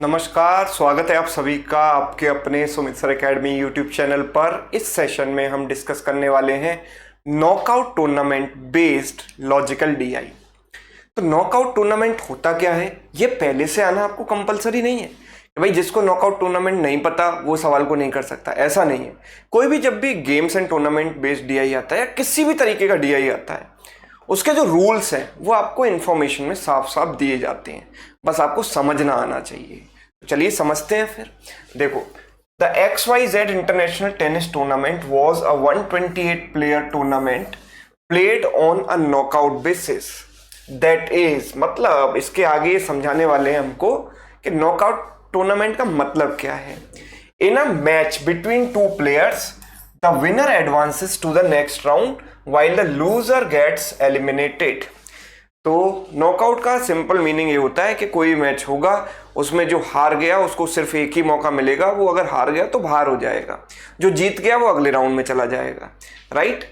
नमस्कार, स्वागत है आप सभी का आपके अपने Sumit sir academy YouTube channel पर। इस सेशन में हम डिस्कस करने वाले हैं knockout tournament based logical DI. तो नॉकआउट टूर्नामेंट होता क्या है, ये पहले से आना आपको कंपलसरी नहीं है कि भाई जिसको नॉकआउट टूर्नामेंट नहीं पता वो सवाल को नहीं कर सकता, ऐसा नहीं है। कोई भी जब भी games and tournament based DI आता है या किसी भी तरीके का डीआई आता है, उसके जो रूल्स हैं वो आपको इन्फॉर्मेशन में साफ साफ दिए जाते हैं, बस आपको समझना आना चाहिए। तो चलिए समझते हैं फिर। देखो, the XYZ international tennis tournament was a 128 player tournament played on a knockout basis. That is, मतलब इसके आगे ये समझाने वाले हैं हमको कि नॉकआउट टूर्नामेंट का मतलब क्या है। In a match between two players the winner advances to the next round while the loser gets eliminated। तो नॉकआउट का सिंपल मीनिंग ये होता है कि कोई मैच होगा, उसमें जो हार गया उसको सिर्फ एक ही मौका मिलेगा, वो अगर हार गया तो बाहर हो जाएगा, जो जीत गया वो अगले राउंड में चला जाएगा। राइट,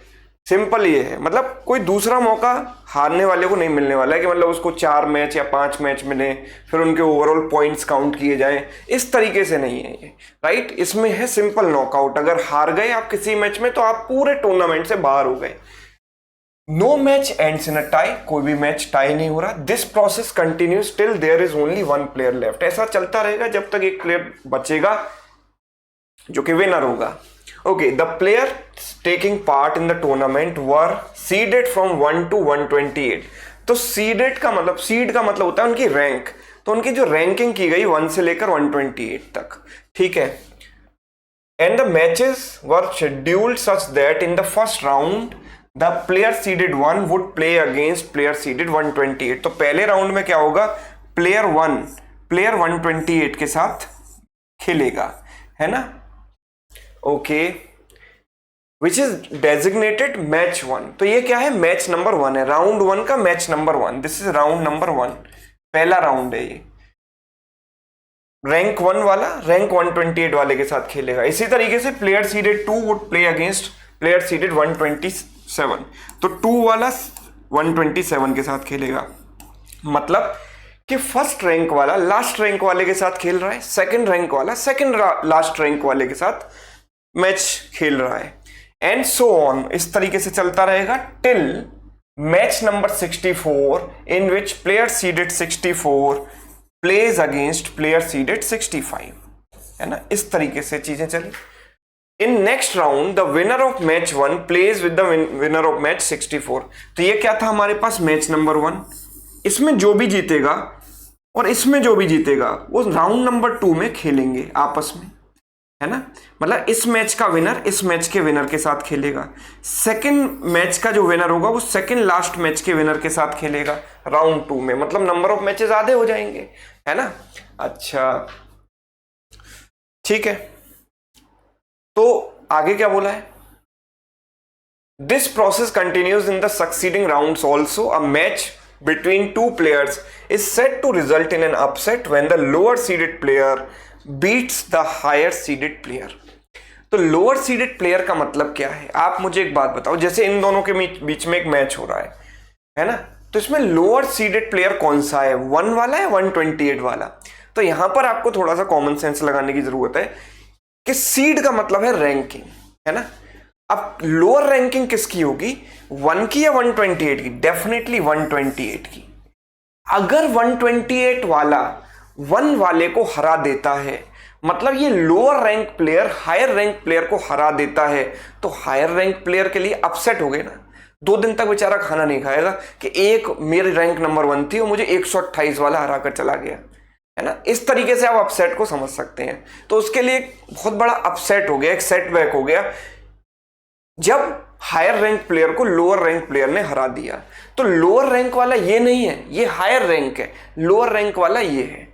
सिंपल ये है। मतलब कोई दूसरा मौका हारने वाले को नहीं मिलने वाला है कि मतलब उसको 4 मैच या 5 मैच मिले फिर उनके ओवरऑल पॉइंट्स काउंट किए जाएं, इस तरीके से नहीं है ये। राइट, इसमें है सिंपल नॉकआउट। अगर हार गए आप किसी मैच में तो आप पूरे टूर्नामेंट से बाहर हो गए। No match ends in a tie, कोई भी मैच टाई नहीं हो रहा। This process continues till there is only one player left. ऐसा चलता रहेगा जब तक एक प्लेयर बचेगा जो कि विनर होगा। Okay, the players taking part in the tournament were seeded from 1 to 128। तो seeded का मतलब, seed का मतलब होता है उनकी रैंक, तो उनकी जो रैंकिंग की गई 1 से लेकर 128 तक, ठीक है। And the matches were scheduled such that in the first round the player seeded 1 would play against player seeded 128। तो पहले राउंड में क्या होगा, प्लेयर 128 के साथ खेलेगा, है ना। Okay, which is designated match 1। तो ये क्या है, मैच नंबर 1 है, राउंड 1 का match number 1। This is round number 1, पहला राउंड है ये। रैंक 1 वाला रैंक 128 वाले के साथ खेलेगा। इसी तरीके से player seeded 2 would play against player seeded 127। तो 2 वाला 127 के साथ खेलेगा। मतलब कि फर्स्ट रैंक वाला लास्ट रैंक वाले के साथ खेल रहा है, सेकंड रैंक वाला सेकंड लास्ट रैंक वाले के साथ मैच खेल रहा है, एंड सो ऑन, इस तरीके से चलता रहेगा till match number 64 in which player seeded 64 plays against player seeded 65, है ना। इस तरीके से चीजें चली। In next round the winner of match 1 plays with the winner of match 64। तो ये क्या था हमारे पास, मैच नंबर 1। इसमें जो भी जीतेगा और इसमें जो भी जीतेगा वो राउंड नंबर 2 में खेलेंगे आपस में, है ना। मतलब इस मैच का विनर इस मैच के विनर के साथ खेलेगा, सेकंड मैच का जो विनर होगा वो सेकंड लास्ट मैच के विनर के साथ खेलेगा राउंड 2 में। मतलब नंबर ऑफ मैचेस आधे हो जाएंगे, है ना। अच्छा, ठीक है, तो आगे क्या बोला है, this process continues in the succeeding rounds also. A match between two players is said to result in an upset when the lower seeded player beats the higher seeded player। तो lower seeded player का मतलब क्या है, आप मुझे एक बात बताओ। जैसे इन दोनों के बीच में एक मैच हो रहा है ना, तो इसमें lower seeded player कौन सा है, 1 वाला है 128 वाला। तो यहां पर आपको थोड़ा सा कॉमन सेंस लगाने की जरूरत है कि सीड का मतलब है रैंकिंग, है ना। अब लोअर रैंकिंग किसकी होगी, 1 की या 128 की, डेफिनेटली 128 की। अगर 128 वाला 1 वाले को हरा देता है, मतलब ये lower rank player higher rank player को हरा देता है, तो हायर रैंक प्लेयर के लिए अपसेट हो गए ना। 2 दिन तक बेचारा खाना नहीं खाएगा कि एक मेरी रैंक नंबर 1 थी और मुझे 128 वाला हरा कर चला गया, है ना। इस तरीके से आप अपसेट को समझ सकते हैं। तो उसके लिए एक बहुत बड़ा अपसेट हो गया, एक सेटबैक हो गया जब हायर रैंक प्लेयर को लोअर रैंक प्लेयर ने हरा दिया। तो लोअर रैंक वाला ये नहीं है, ये हायर रैंक है। लोअर रैंक वाला ये है,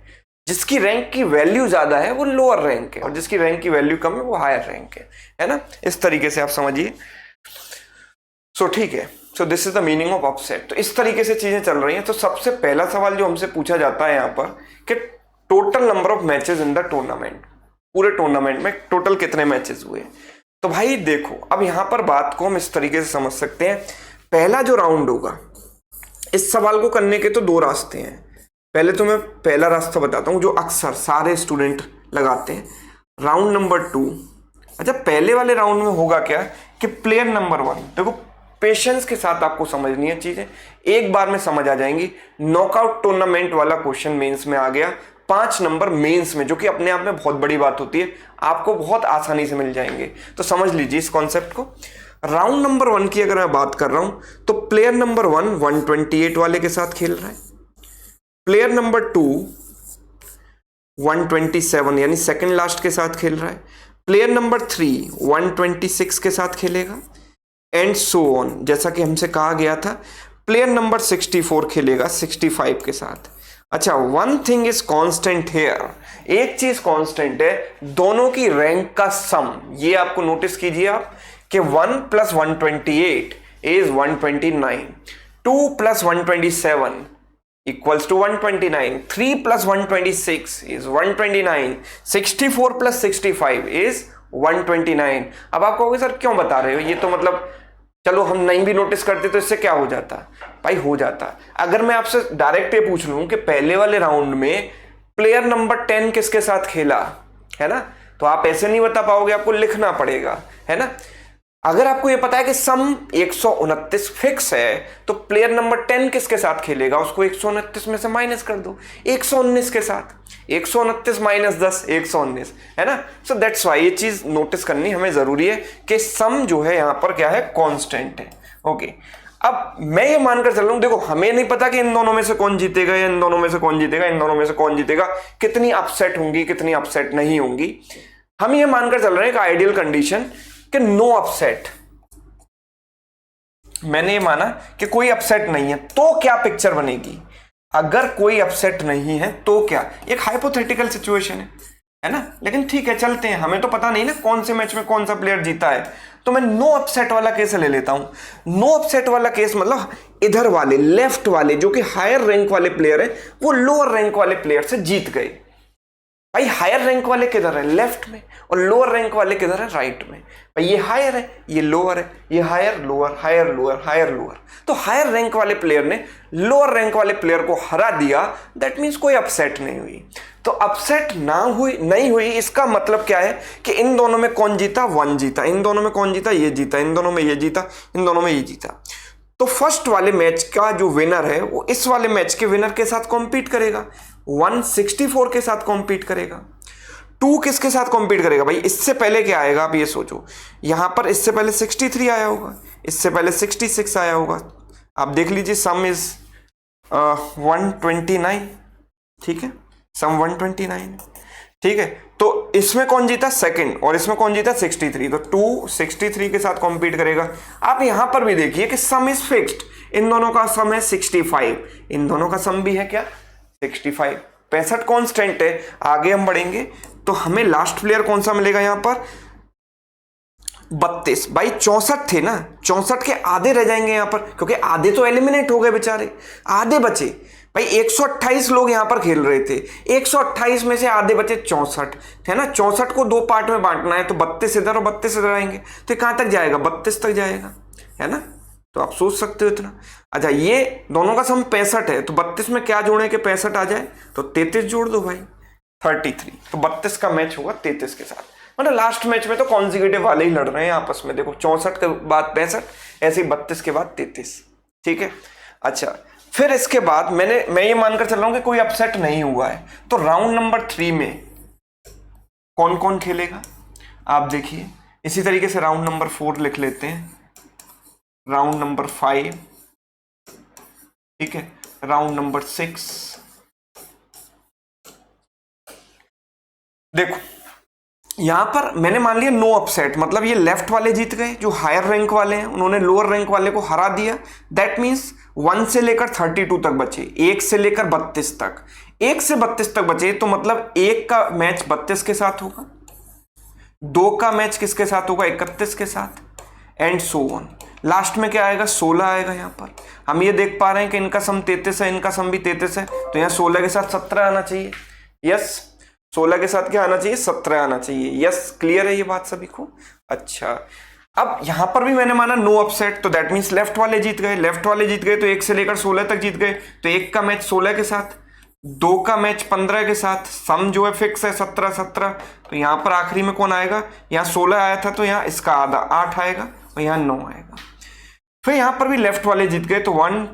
जिसकी रैंक की वैल्यू ज्यादा है वो लोअर रैंक है और जिसकी रैंक की वैल्यू कम है वो हायर रैंक है ना। इस तरीके से आप समझिए। सो ठीक है, so this is the meaning of upset. तो इस तरीके से चीजें चल रही हैं। तो सबसे पहला सवाल जो हमसे पूछा जाता है यहाँ पर कि total number of matches in the tournament, पूरे टूर्नामेंट में टोटल कितने मैचेस हुए। तो भाई देखो, अब यहां पर बात को हम इस तरीके से समझ सकते हैं। पहला जो राउंड होगा, इस सवाल को करने के तो 2 रास्ते हैं। पहले तो मैं पहला रास्ता बताता हूँ जो अक्सर सारे स्टूडेंट लगाते हैं, राउंड नंबर 2। अच्छा, पहले वाले राउंड में होगा क्या कि प्लेयर नंबर 1, देखो पेशेंस के साथ आपको समझनी है चीजें, एक बार में समझ आ जाएंगी। नॉकआउट टूर्नामेंट वाला क्वेश्चन मेंस में आ गया, 5 नंबर मेंस में, जो कि अपने आप में बहुत बड़ी बात होती है, आपको बहुत आसानी से मिल जाएंगे। तो समझ लीजिए इस कॉन्सेप्ट को। राउंड नंबर 1 की अगर मैं बात कर रहा हूं तो प्लेयर नंबर 1 128 वाले के साथ खेल रहा है, प्लेयर नंबर 2 127 यानी सेकंड लास्ट के साथ खेल रहा है, प्लेयर नंबर 3 126 के साथ खेलेगा, एंड सो ऑन। जैसा कि हमसे कहा गया था, प्लेयर नंबर 64 खेलेगा 65 के साथ। अच्छा, one thing is constant here, एक चीज कांस्टेंट है, दोनों की रैंक का सम। ये आपको नोटिस कीजिए आप कि 1 + 128 is 129, 2 + 127 equals to 129, 3 + 126 is 129, 64 + 65 is 129। अब आप कहोगे सर क्यों बता रहे हो, ये तो मतलब चलो हम नहीं भी नोटिस करते तो इससे क्या हो जाता भाई, हो जाता। अगर मैं आपसे डायरेक्ट ये पूछ लूं कि पहले वाले राउंड में प्लेयर नंबर 10 किसके साथ खेला, है ना, तो आप ऐसे नहीं बता पाओगे, आपको लिखना पड़ेगा, है ना। अगर आपको ये पता है कि सम 129 फिक्स है तो प्लेयर नंबर 10 किसके साथ खेलेगा, उसको 129 में से माइनस कर दो 119 के साथ, 129 - 10 119, है ना। सो दैट्स वाई ये चीज नोटिस करनी हमें जरूरी है कि सम जो है यहां पर क्या है, कांस्टेंट है। ओके, अब मैं ये मानकर चल रहा हूं, देखो हमें नहीं पता कि इन दोनों में से कौन जीतेगा या इन दोनों में से कौन जीतेगा, इन दोनों में से कौन जीतेगा, कितनी अपसेट होंगी कितनी अपसेट नहीं होंगी। हम ये मानकर चल रहे हैं कि आइडियल कंडीशन कि नो अपसेट, मैंने ये माना कि कोई अपसेट नहीं है, तो क्या पिक्चर बनेगी। अगर कोई अपसेट नहीं है तो क्या, एक हाइपोथेटिकल सिचुएशन है ना, लेकिन ठीक है चलते हैं, हमें तो पता नहीं ना कौन से मैच में कौन सा प्लेयर जीता है, तो मैं नो अपसेट वाला केस ले लेता हूं। नो अपसेट वाला केस मतलब इधर वाले लेफ्ट वाले जो कि हायर रैंक वाले प्लेयर है वो लोअर रैंक वाले प्लेयर से जीत गए। भाई हायर रैंक वाले किधर है, लेफ्ट में, और लोअर रैंक वाले किधर है, राइट में। भाई ये हायर है ये लोअर है, ये higher lower higher lower higher lower, तो हायर रैंक वाले प्लेयर ने लोअर रैंक वाले प्लेयर को हरा दिया, दैट मीन्स कोई अपसेट नहीं हुई। तो अपसेट नहीं हुई इसका मतलब क्या है कि इन दोनों में कौन जीता, 1 जीता, इन दोनों में कौन जीता, ये जीता, इन दोनों में ये जीता, इन दोनों में ये जीता। तो फर्स्ट वाले मैच का जो विनर है वो इस वाले मैच के विनर के साथ कॉम्पीट करेगा, 164 के साथ कॉम्पीट करेगा। 2 किसके साथ कॉम्पीट करेगा, भाई इससे पहले क्या आएगा आप ये सोचो, यहां पर इससे पहले 63 आया होगा, इससे पहले 66 आया होगा, आप देख लीजिए सम इज 129, ठीक है, सम 129, ठीक है। तो इसमें कौन जीता, सेकंड, और इसमें कौन जीता, 63, तो 2 63 के साथ कॉम्पीट करेगा। आप यहां पर भी देखिए कि सम इज फिक्स्ड, इन दोनों का सम है 65, इन दोनों का सम भी है क्या, 65, 65 कांस्टेंट है। आगे हम बढ़ेंगे तो हमें लास्ट प्लेयर कौन सा मिलेगा यहां पर, 32। भाई 64 थे ना, 64 के आधे रह जाएंगे यहां पर, क्योंकि आधे तो एलिमिनेट हो गए बेचारे, आधे बचे। भाई 128 लोग यहां पर खेल रहे थे, 128 में से आधे बचे 64, है ना। 64 को 2 पार्ट में बांटना है, तो 32 इधर और 32 इधर आएंगे, तो कहां तक जाएगा, 32 तक जाएगा, है ना। तो आप सोच सकते हो इतना। अच्छा, ये दोनों का सम 65 है, तो 32 में क्या जोड़े कि 65 आ जाए, तो 33 जोड़ दो भाई, 33। तो 32 का मैच होगा 33 के साथ। मतलब लास्ट मैच में तो कॉन्जिक्यूटिव वाले ही लड़ रहे हैं आपस में, देखो 64 के बाद 65, ऐसे ही 32 के बाद 33, ठीक है। अच्छा, फिर इसके बाद मैं ये मानकर चल रहा हूं कि कोई अपसेट नहीं हुआ है, तो राउंड नंबर 3 में कौन कौन खेलेगा आप देखिए। इसी तरीके से राउंड नंबर 4 लिख लेते हैं, राउंड नंबर 5, ठीक है, राउंड नंबर 6। देखो यहां पर मैंने मान लिया नो अपसेट, मतलब ये लेफ्ट वाले जीत गए, जो हायर रैंक वाले हैं उन्होंने लोअर रैंक वाले को हरा दिया। दैट मींस 1 से लेकर 32 तक बचे, 1 से लेकर 32 तक, 1 से 32 तक बचे, तो मतलब 1 का मैच 32 के साथ होगा, 2 का मैच किसके साथ होगा, 31 के साथ, एंड सो ऑन। लास्ट में क्या आएगा, 16 आएगा। यहां पर हम ये देख पा रहे हैं कि इनका सम 33 है, इनका सम भी 33 है, तो यहां 16 के साथ 17 आना चाहिए। यस, 16 के साथ क्या आना चाहिए, 17 आना चाहिए। यस, क्लियर है ये बात सभी को। अच्छा, अब यहां पर भी मैंने माना नो अपसेट, तो दैट मींस लेफ्ट वाले जीत गए, लेफ्ट वाले जीत गए तो 1 से लेकर 16 तक जीत गए, तो 1 का मैच 16 के साथ, 2 का मैच 15 के साथ, सम जो है फिक्स है 17-17, तो यहां पर आखिरी में कौन आएगा, यहां 16 आया था तो यहां इसका आधा 8 आएगा और यहां 9 आएगा। फिर यहां पर भी लेफ्ट वाले जीत गए, तो 1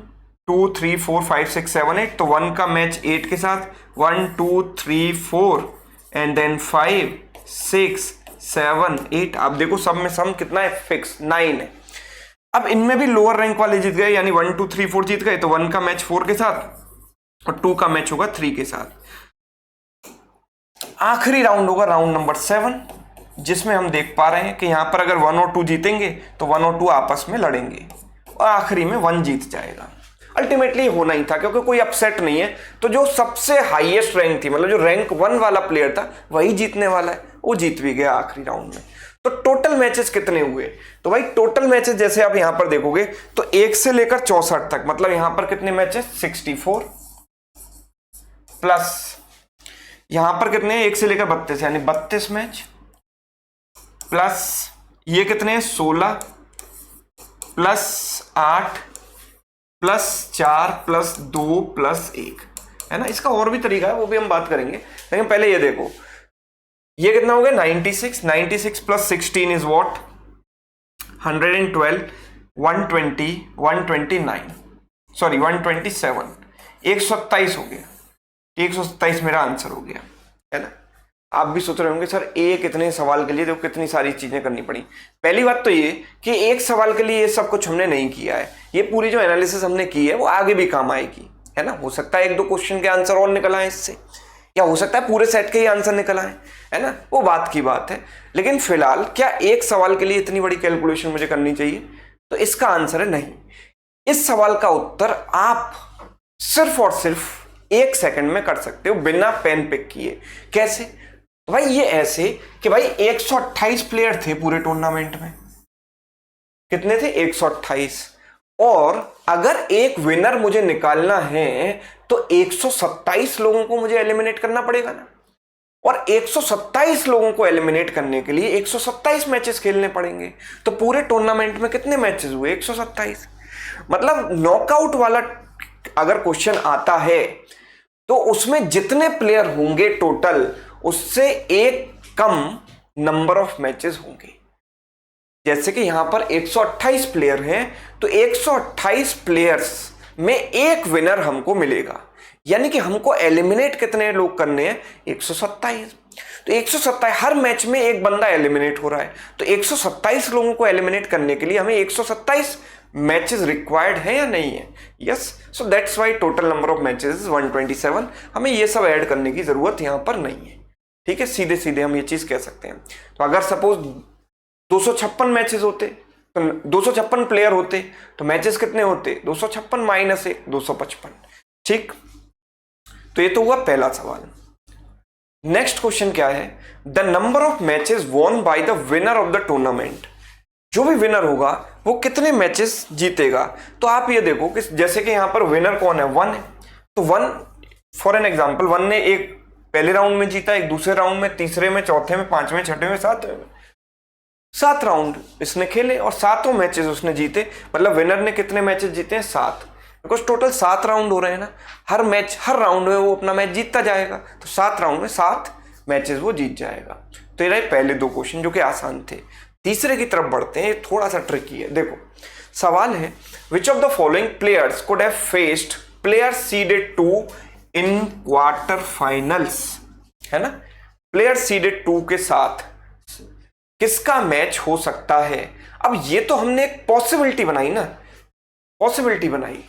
2 3 4 5 6 7 8, तो 1 का मैच 8 के साथ, 1 2 3 4 एंड देन 5 6 7 8। आप देखो सब में सम कितना है, फिक्स 9 है। अब इनमें भी लोअर रैंक वाले जीत गए, यानी 1 2 3 4 जीत गए, तो 1 का मैच 4 के साथ और 2 का मैच होगा 3 के साथ। आखिरी राउंड होगा राउंड नंबर 7, जिसमें हम देख पा रहे हैं कि यहां पर अगर 1 और 2 जीतेंगे तो 1 और 2 आपस में लड़ेंगे और आखिरी में 1 जीत जाएगा। अल्टीमेटली होना ही था क्योंकि कोई अपसेट नहीं है, तो जो सबसे हाईएस्ट रैंक थी, मतलब जो रैंक 1 वाला प्लेयर था वही जीतने वाला है, वो जीत भी गया आखिरी राउंड में। तो टोटल मैचेस कितने हुए, तो भाई टोटल मैचेस जैसे आप यहां पर देखोगे तो 1 से लेकर 64 तक, मतलब यहां पर कितने मैचेस 64 प्लस यहां पर कितने 1 से लेकर 32 यानी 32 मैच, प्लस ये कितने हैं 16 प्लस 8 प्लस 4 प्लस 2 प्लस 1 है ना। इसका और भी तरीका है, वो भी हम बात करेंगे, लेकिन पहले ये देखो ये कितना हो गया 96, 96 प्लस 16 इज व्हाट 112, 120, 129 सॉरी 127, 127 हो गया, 127 मेरा आंसर हो गया है ना। आप भी सोच रहे होंगे सर एक इतने सवाल के लिए देखो कितनी सारी चीजें करनी पड़ी। पहली बात तो ये कि एक सवाल के लिए ये सब कुछ हमने नहीं किया है, ये पूरी जो एनालिसिस हमने की है वो आगे भी काम आएगी है ना। हो सकता है 1-2 क्वेश्चन के आंसर और निकल आए इससे, या हो सकता है पूरे सेट के ही आंसर निकल आए है ना, वो बात की बात है। लेकिन फिलहाल क्या एक सवाल के लिए इतनी बड़ी कैलकुलेशन मुझे करनी चाहिए, तो इसका आंसर है नहीं। इस सवाल का उत्तर आप सिर्फ और सिर्फ 1 सेकंड में कर सकते हो बिना पेन पिक किए। कैसे, तो भाई ये ऐसे कि भाई 128 प्लेयर थे पूरे टूर्नामेंट में, कितने थे 128, और अगर एक विनर मुझे निकालना है तो 127 लोगों को मुझे एलिमिनेट करना पड़ेगा ना, और 127 लोगों को एलिमिनेट करने के लिए 127 मैचेस खेलने पड़ेंगे। तो पूरे टूर्नामेंट में कितने मैचेस हुए 127, मतलब नॉकआउट वाला अगर क्वेश्चन आता है तो उसमें जितने प्लेयर होंगे टोटल उससे एक कम नंबर ऑफ मैचेस होंगे। जैसे कि यहां पर 128 प्लेयर हैं, तो 128 प्लेयर्स में एक विनर हमको मिलेगा, यानी कि हमको एलिमिनेट कितने लोग करने हैं 127। तो 127 हर मैच में एक बंदा एलिमिनेट हो रहा है, तो 127 लोगों को एलिमिनेट करने के लिए हमें 127 मैचेस रिक्वायर्ड है या नहीं है, yes. So that's Y total number of matches 127। हमें ये सब ऐड करने की जरूरत यहां पर नहीं है, ठीक है, सीधे सीधे हम ये चीज कह सकते हैं। तो अगर सपोज 256 मैचेस होते तो 256 प्लेयर होते तो मैचेस कितने होते 256 माइनस 1 255, ठीक। तो ये तो हुआ पहला सवाल। नेक्स्ट क्वेश्चन क्या है, the number of matches won by the winner of the tournament. जो भी विनर होगा वो कितने मैचेस जीतेगा। तो आप ये देखो कि जैसे कि यहां पर विनर कौन है 1 है, तो 1 फॉर एन एग्जांपल 1 ने एक पहले राउंड में जीता, एक दूसरे राउंड में, तीसरे में, चौथे में, पांचवें, छठे में, सातवें में, 7 राउंड इसने खेले और 7 मैचेस उसने जीते। मतलब विनर ने कितने मैचेस जीते हैं 7, बिकॉज टोटल 7 राउंड हो रहे हैं ना, हर मैच हर राउंड में वो अपना मैच जीतता जाएगा, तो 7 राउंड में 7 मैचेस वो जीत जाएगा। तो ये रहे पहले 2 क्वेश्चन जो कि आसान थे। तीसरे की तरफ बढ़ते हैं, थोड़ा सा ट्रिकी है। देखो सवाल है, विच of the following players could have faced player seeded 2 in quarter finals, है ना। प्लेयर सीडेड 2 के साथ किसका मैच हो सकता है। अब ये तो हमने एक पॉसिबिलिटी बनाई ना, पॉसिबिलिटी बनाई,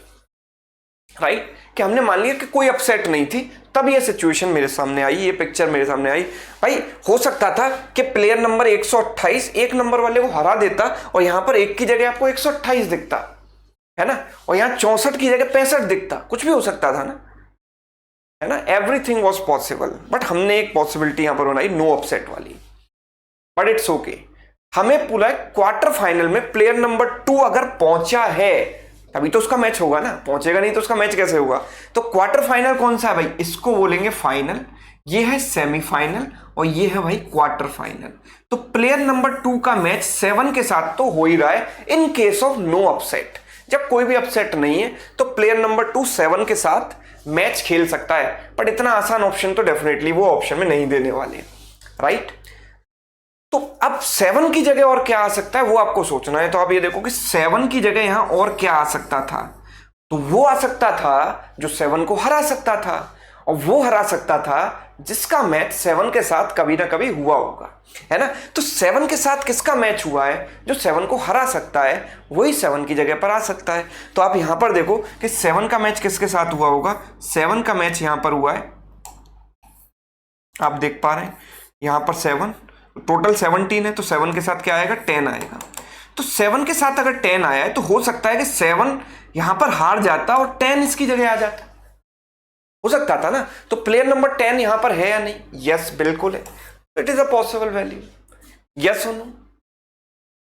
राइट, कि हमने मान लिया कि कोई अपसेट नहीं थी, तब ये सिचुएशन मेरे सामने आई, ये पिक्चर मेरे सामने आई। भाई हो सकता था कि प्लेयर नंबर 128 एक नंबर वाले को हरा देता और यहां पर 1 की जगह आपको 128 दिखता है ना, और यहां 64 की जगह 65 दिखता, कुछ भी हो सकता था ना, है ना। एवरीथिंग वॉज पॉसिबल, बट हमने एक पॉसिबिलिटी यहां पर बनाई नो अपसेट वाली, बट इट्स ओके। हमें पूरा क्वार्टर फाइनल में प्लेयर नंबर 2 अगर पहुंचा है तभी तो उसका मैच होगा ना, पहुंचेगा नहीं तो उसका मैच कैसे होगा। तो क्वार्टर फाइनल कौन सा है भाई, इसको बोलेंगे फाइनल, ये है सेमीफाइनल और ये है भाई क्वार्टर फाइनल। तो प्लेयर नंबर 2 का मैच 7 के साथ तो हो ही रहा है in case of no upset. जब कोई भी अपसेट नहीं है तो प्लेयर नंबर 2 7 के साथ मैच खेल सकता है, बट इतना आसान ऑप्शन तो डेफिनेटली वो ऑप्शन में नहीं देने वाले, राइट। तो अब 7 की जगह और क्या आ सकता है वो आपको सोचना है। तो आप ये देखो कि 7 की जगह यहां और क्या आ सकता था, तो वो आ सकता था जो 7 को हरा सकता था, और वो हरा सकता था जिसका मैच 7 के साथ कभी ना कभी हुआ होगा, है ना। तो 7 के साथ किसका मैच हुआ है, जो 7 को हरा सकता है वही 7 की जगह पर आ सकता है। तो आप यहां पर देखो कि 7 का मैच किसके साथ हुआ होगा, 7 का मैच यहां पर हुआ है, आप देख पा रहे हैं यहां पर 7, टोटल 17 है, तो 7 के साथ क्या आएगा, 10 आएगा। तो 7 के साथ अगर 10 आया है तो हो सकता है कि 7 यहां पर हार जाता और 10 इसकी जगह आ जाता, हो सकता था ना। तो प्लेयर नंबर 10 यहां पर है या नहीं, यस बिल्कुल है, it is a possible value, yes और नो,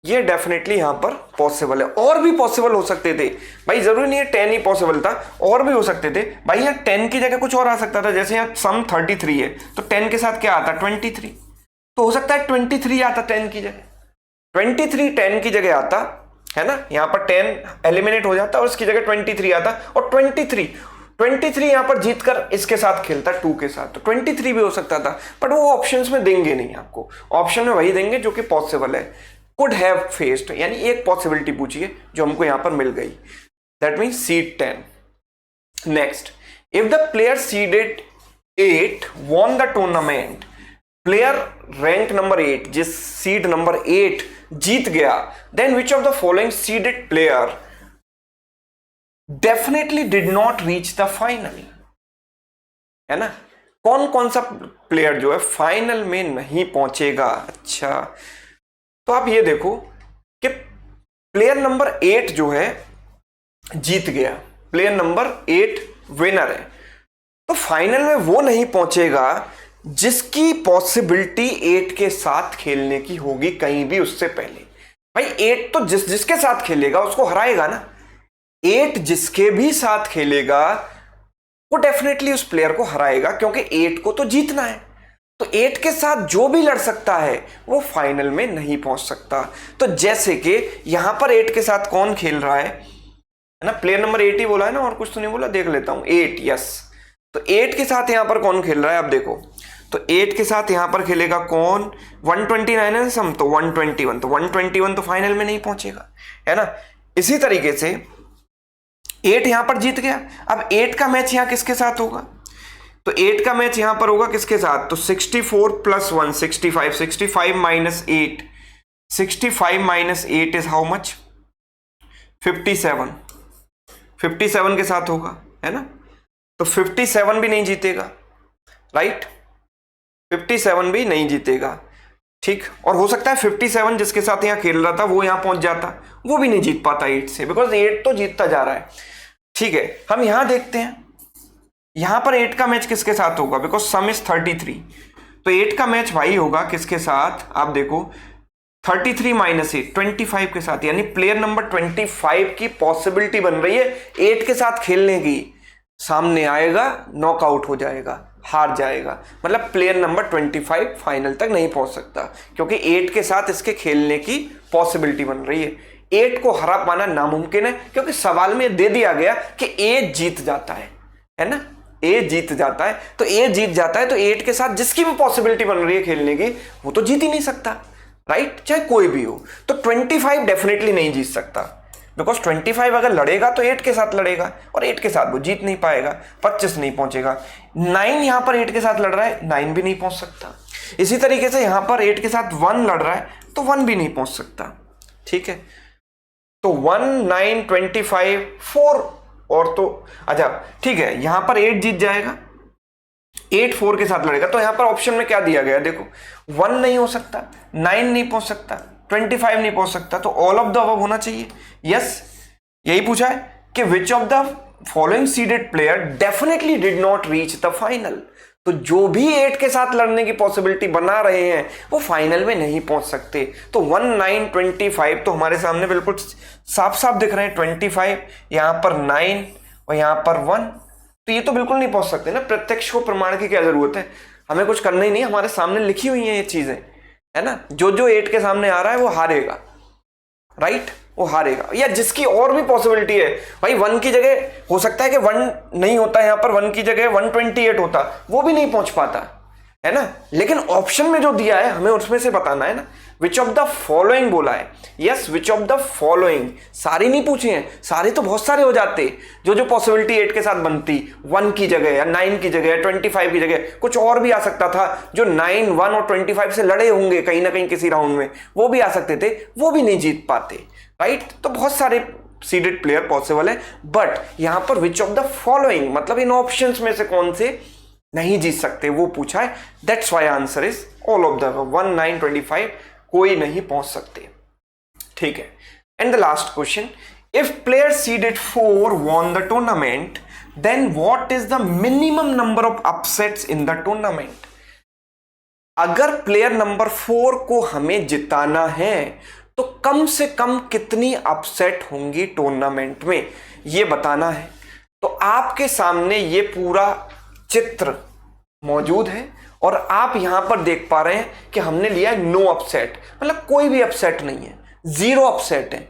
ये डेफिनेटली यहां पर पॉसिबल है। और भी पॉसिबल हो सकते थे भाई, जरूरी नहीं है 10 ही पॉसिबल था, और भी हो सकते थे भाई। यहां 10 की जगह कुछ और आ सकता था, जैसे यहां सम 33 है तो 10 के साथ क्या आता, 23, तो हो सकता है 23 आता 10 की जगह, 23 10 की जगह आता, है ना। यहां पर 10 एलिमिनेट हो जाता और इसकी जगह 23 आता, और 23 यहां पर जीतकर इसके साथ खेलता 2 के साथ, तो 23 भी हो सकता था, बट वो ऑप्शंस में देंगे नहीं आपको, ऑप्शन में वही देंगे जो कि पॉसिबल है, कुड हैव फेस्ड, यानी एक पॉसिबिलिटी पूछिए जो हमको यहां पर मिल गई, that means seed 10। Next, if the player seeded 8 won the tournament, player rank number 8, जिस सीड नंबर 8 जीत गया, then which of the following seeded player definitely did not reach the final, है ना। कौन कौन सा प्लेयर जो है फाइनल में नहीं पहुंचेगा। अच्छा, तो आप ये देखो कि प्लेयर नंबर 8 जो है जीत गया, प्लेयर नंबर 8 विनर है, तो फाइनल में वो नहीं पहुंचेगा जिसकी पॉसिबिलिटी 8 के साथ खेलने की होगी कहीं भी उससे पहले। भाई 8 तो जिसके साथ खेलेगा उसको हराएगा ना, 8 जिसके भी साथ खेलेगा वो डेफिनेटली उस प्लेयर को हराएगा, क्योंकि 8 को तो जीतना है। तो 8 के साथ जो भी लड़ सकता है वो फाइनल में नहीं पहुंच सकता। तो जैसे कि यहां पर 8 के साथ कौन खेल रहा है ना, प्लेयर नंबर 8 ही बोला है ना, और कुछ तो नहीं बोला, देख लेता हूं, 8, यस। तो 8 के साथ यहां पर कौन खेल रहा है, आप देखो, तो 8 के साथ यहां पर खेलेगा कौन, 129 है सम, तो 121, तो 121 तो फाइनल में नहीं पहुंचेगा, है ना। इसी तरीके से 8 यहां पर जीत गया, अब 8 का मैच यहां किसके साथ होगा, तो 8 का मैच यहां पर होगा किसके साथ, तो 64 + 1 65, 65 - 8, 65 - 8 इज हाउ मच, 57, 57 के साथ होगा, है ना। तो 57 भी नहीं जीतेगा, राइट, 57 भी नहीं जीतेगा, ठीक। और हो सकता है 57 जिसके साथ यहां खेल रहा था वो यहां पहुंच जाता, वो भी नहीं जीत पाता 8 से, बिकॉज 8 तो जीतता जा रहा है, ठीक है। हम यहां देखते हैं, यहां पर 8 का मैच किसके साथ होगा, बिकॉज सम इज 33, तो 8 का मैच भाई होगा किसके साथ, आप देखो 33 - 8 25 के साथ, यानी प्लेयर नंबर 25 की पॉसिबिलिटी बन रही है 8 के साथ खेलने की, सामने आएगा नॉकआउट हो जाएगा, हार जाएगा, मतलब प्लेयर नंबर 25 फाइनल तक नहीं पहुंच सकता, क्योंकि 8 के साथ इसके खेलने की पॉसिबिलिटी बन रही है। 8 को हरा पाना नामुमकिन है, क्योंकि सवाल में दे दिया गया कि 8 जीत जाता है ना, 8 जीत जाता है, तो 8 जीत जाता है, तो 8 के साथ जिसकी भी पॉसिबिलिटी बन रही है खेलने की वो तो जीत ही नहीं सकता, राइट, चाहे कोई भी हो। तो 25 डेफिनेटली नहीं जीत सकता, बिकॉज 25 अगर लड़ेगा तो 8 के साथ लड़ेगा, और 8 के साथ वो जीत नहीं पाएगा, 25 नहीं पहुंचेगा। 9 यहां पर 8 के साथ लड़ रहा है, 9 भी नहीं पहुंच सकता। इसी तरीके से यहां पर 8 के साथ 1 लड़ रहा है, तो 1 भी नहीं पहुंच सकता, ठीक है। तो 1 9 25 4, और तो अच्छा ठीक है, यहां पर 8 जीत जाएगा, 8 4 के साथ लड़ेगा, तो यहां पर ऑप्शन में क्या दिया गया, देखो 1 नहीं हो सकता, 9 नहीं पहुंच सकता, 25 नहीं पहुंच सकता, तो ऑल ऑफ द अबव होना चाहिए, यस। यही पूछा है कि विच of the following seeded player definitely did not reach the final, तो जो भी 8 के साथ लड़ने की पॉसिबिलिटी बना रहे हैं वो फाइनल में नहीं पहुंच सकते। तो 1 9 25 तो हमारे सामने बिल्कुल साफ साफ दिख रहे हैं, 25 यहां पर 9 और यहां पर 1, तो ये तो बिल्कुल नहीं पहुंच सकते ना। प्रत्यक्ष को प्रमाण की क्या जरूरत है, हमें कुछ करना ही नहीं, हमारे सामने लिखी हुई है ये चीजें, है ना। जो जो 8 के सामने आ रहा है वो हारेगा, राइट, वो हारेगा। या जिसकी और भी पॉसिबिलिटी है, भाई 1 की जगह हो सकता है कि 1 नहीं होता, यहां पर 1 की जगह 128 होता, वो भी नहीं पहुंच पाता है ना। लेकिन ऑप्शन में जो दिया है हमें उसमें से बताना है ना, विच ऑफ द फॉलोइंग बोला है। Yes, which of the following, सारी नहीं पूछे हैं, सारे तो बहुत सारे हो जाते, जो जो पॉसिबिलिटी 8 के साथ बनती, 1 की जगह या 9 की जगह या 25 की जगह कुछ और भी आ सकता था, जो 9, 1 और 25 से लड़े होंगे कहीं ना कहीं किसी राउंड में, वो भी आ सकते थे, वो भी नहीं जीत पाते, राइट। तो बहुत सारे सीडेड प्लेयर पॉसिबल है, बट यहां पर विच ऑफ द फॉलोइंग मतलब इन ऑप्शंस में से कौन से नहीं जीत सकते वो पूछा है। That's why answer is all of the 1, 9, 25 कोई नहीं पहुंच सकते, ठीक है। And the last question, if player seeded 4 won the tournament, then what is the minimum number of upsets in the tournament? अगर प्लेयर नंबर 4 को हमें जिताना है तो कम से कम कितनी अपसेट होंगी टूर्नामेंट में, ये बताना है। तो आपके सामने ये पूरा चित्र मौजूद है और आप यहां पर देख पा रहे हैं कि हमने लिया है नो अपसेट, मतलब कोई भी अपसेट नहीं है, 0 अपसेट है।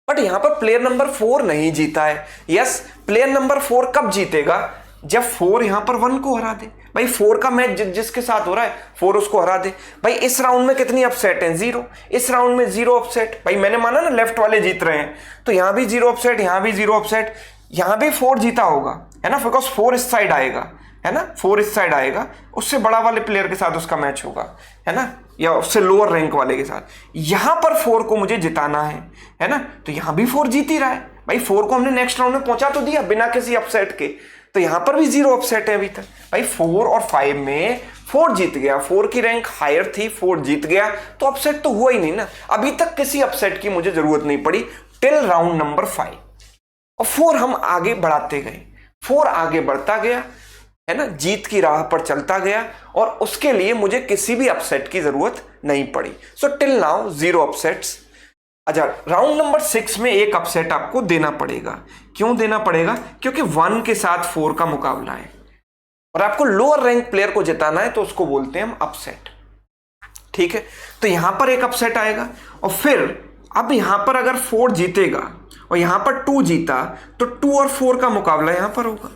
बट यहां पर प्लेयर नंबर 4 नहीं जीता है। यस, प्लेयर नंबर 4 कब जीतेगा, जब 4 यहां पर 1 को हरा दे। भाई 4 का मैच जिसके साथ हो रहा है 4 उसको हरा दे। भाई इस राउंड में कितनी अपसेट है, 0, इस राउंड में 0 अपसेट। भाई मैंने माना ना लेफ्ट वाले जीत रहे हैं, तो यहां भी 0 अपसेट, यहां भी 0 अपसेट, यहां भी 4 जीता होगा, है ना, बिकॉज 4 इस साइड आएगा, है ना, 4 इस साइड आएगा, उससे बड़ा वाले प्लेयर के साथ उसका मैच होगा, है ना, या उससे लोअर रैंक वाले के साथ। यहां पर 4 को मुझे जिताना है ना, तो यहां भी 4 जीत ही रहा है। भाई 4 को हमने नेक्स्ट राउंड में पहुंचा तो दिया बिना किसी अपसेट के, तो यहां पर भी 0 अपसेट है अभी तक। भाई 4 और 5 में 4 जीत गया, 4 की रैंक हायर थी, 4 जीत गया, तो अपसेट तो हुआ ही नहीं ना। अभी तक किसी अपसेट की मुझे जरूरत नहीं पड़ी टिल राउंड नंबर 5। और 4 हम आगे बढ़ाते गए, 4 आगे बढ़ता गया, है ना, जीत की राह पर चलता गया, और उसके लिए मुझे किसी भी अपसेट की जरूरत नहीं पड़ी। So till now 0 upsets. अच्छा, राउंड नंबर 6 में एक अपसेट आपको देना पड़ेगा। क्यों देना पड़ेगा, क्योंकि 1 के साथ 4 का मुकाबला है और आपको लोअर रैंक प्लेयर को जिताना है, तो उसको बोलते हैं हम अपसेट, ठीक है। तो यहां पर एक अपसेट आएगा, और फिर अब यहां पर अगर 4 जीतेगा और यहां पर 2 जीता, तो 2 और 4 का मुकाबला यहां पर होगा।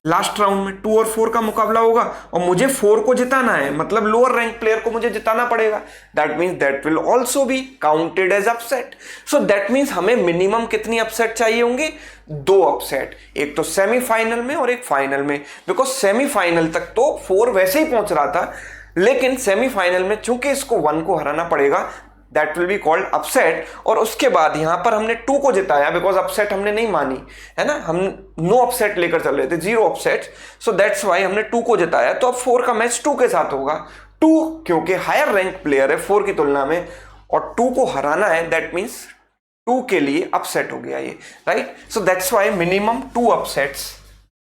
लास्ट राउंड में 2 और 4 का मुकाबला होगा, और मुझे 4 को जिताना है, मतलब लोअर रैंक प्लेयर को मुझे जिताना पड़ेगा। That means that will also be counted as upset. So that means हमें मिनिमम कितनी अपसेट चाहिए होंगे, 2 अपसेट, एक तो सेमीफाइनल में और एक फाइनल में। बिकॉज सेमीफाइनल तक तो 4 वैसे ही पहुंच रहा था, लेकिन सेमीफाइनल में चूंकि इसको 1 को हराना पड़ेगा, that will be called upset. और उसके बाद यहां पर हमने 2 को जिताया, बिकॉज अपसेट हमने नहीं मानी, है ना, हम नो अपसेट लेकर चल रहे थे, 0 अपसेट। सो दैट्स वाई हमने 2 को जिताया। तो अब 4 का मैच 2 के साथ होगा। 2 क्योंकि हायर रैंक प्लेयर है 4 की तुलना में, और 2 को हराना है, दैट मीन्स 2 के लिए अपसेट हो गया ये, right. So that's why minimum 2 upsets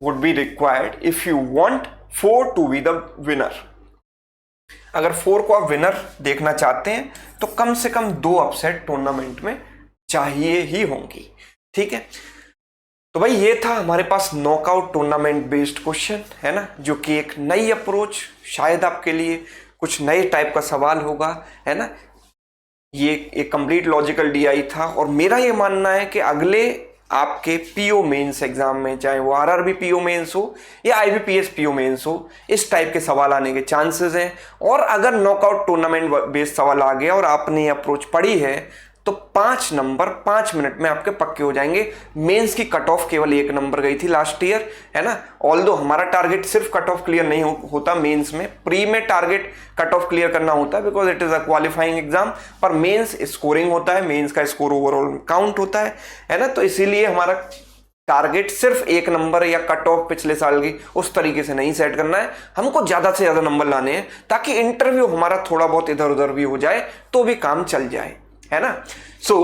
would be required if you want 4 to be the winner. अगर 4 को आप विनर देखना चाहते हैं तो कम से कम 2 अपसेट टूर्नामेंट में चाहिए ही होंगी, ठीक है। तो भाई ये था हमारे पास नॉकआउट टूर्नामेंट बेस्ड क्वेश्चन, है ना, जो कि एक नई अप्रोच, शायद आपके लिए कुछ नए टाइप का सवाल होगा, है ना। ये एक कंप्लीट लॉजिकल डीआई था, और मेरा ये मानना है कि अगले आपके पीओ मेंस एग्जाम में, चाहे वो आरआरबी पीओ मेंस हो या आईबीपीएस पीओ मेंस हो, इस टाइप के सवाल आने के चांसेस हैं। और अगर नॉकआउट टूर्नामेंट बेस्ड सवाल आ गया और आपने ये अप्रोच पढ़ी है, तो 5 नंबर 5 मिनट में आपके पक्के हो जाएंगे। मेंस की कट ऑफ केवल 1 नंबर गई थी लास्ट ईयर, है ना। ऑल्दो हमारा टारगेट सिर्फ कट ऑफ क्लियर नहीं होता मेंस में, प्री में टारगेट कट ऑफ क्लियर करना होता है, because it is a qualifying exam. पर मेंस स्कोरिंग होता है, मेंस का स्कोर ओवरऑल काउंट होता है ना। तो इसीलिए हमारा टारगेट सिर्फ 1 नंबर या कट ऑफ पिछले साल की उस तरीके से नहीं सेट करना है, हमको ज्यादा से ज्यादा नंबर लाने हैं, ताकि इंटरव्यू हमारा थोड़ा बहुत इधर उधर भी हो जाए तो भी काम चल जाए, है ना। सो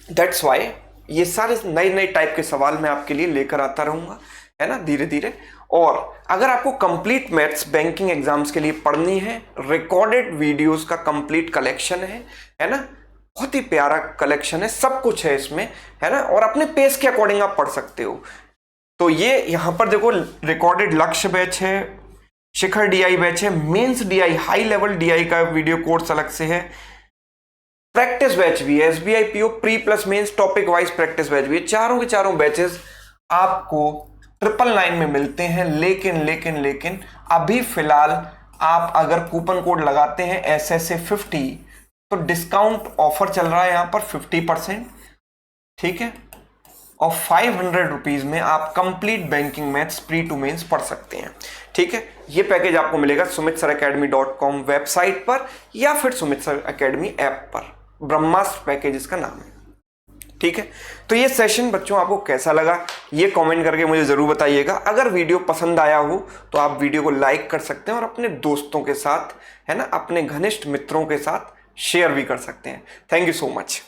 दैट्स वाई ये सारे नए नए टाइप के सवाल मैं आपके लिए लेकर आता रहूंगा, है ना, धीरे धीरे। और अगर आपको कंप्लीट मैथ्स बैंकिंग एग्जाम्स के लिए पढ़नी है, रिकॉर्डेड वीडियोस का कंप्लीट कलेक्शन है ना, बहुत ही प्यारा कलेक्शन है, सब कुछ है इसमें, है ना, और अपने पेस के अकॉर्डिंग आप पढ़ सकते हो। तो ये यहां पर देखो, रिकॉर्डेड लक्ष्य बैच है, शिखर डीआई बैच है, mains DI high level DI का वीडियो कोर्स अलग से है, प्रैक्टिस बैच भी है, SBI PO pre plus mains topic wise practice batch भी है। चारों के चारों बैचेस आपको 999 में मिलते हैं। लेकिन अभी फिलहाल आप अगर कूपन कोड लगाते हैं SSA50 तो डिस्काउंट ऑफर चल रहा है यहां पर 50%, ठीक है, और 500 रुपीज में आप complete banking maths pre to mains पढ़ सकते हैं, ठीक है। ये पैकेज आपको मिलेगा sumitsaracademy.com वेबसाइट पर या फिर सुमित सर अकेडमी ऐप पर, ब्रह्मास्त्र पैकेज इसका नाम है, ठीक है। तो ये सेशन बच्चों आपको कैसा लगा ये कमेंट करके मुझे जरूर बताइएगा। अगर वीडियो पसंद आया हो तो आप वीडियो को लाइक कर सकते हैं और अपने दोस्तों के साथ, है ना, अपने घनिष्ठ मित्रों के साथ शेयर भी कर सकते हैं। Thank you so much.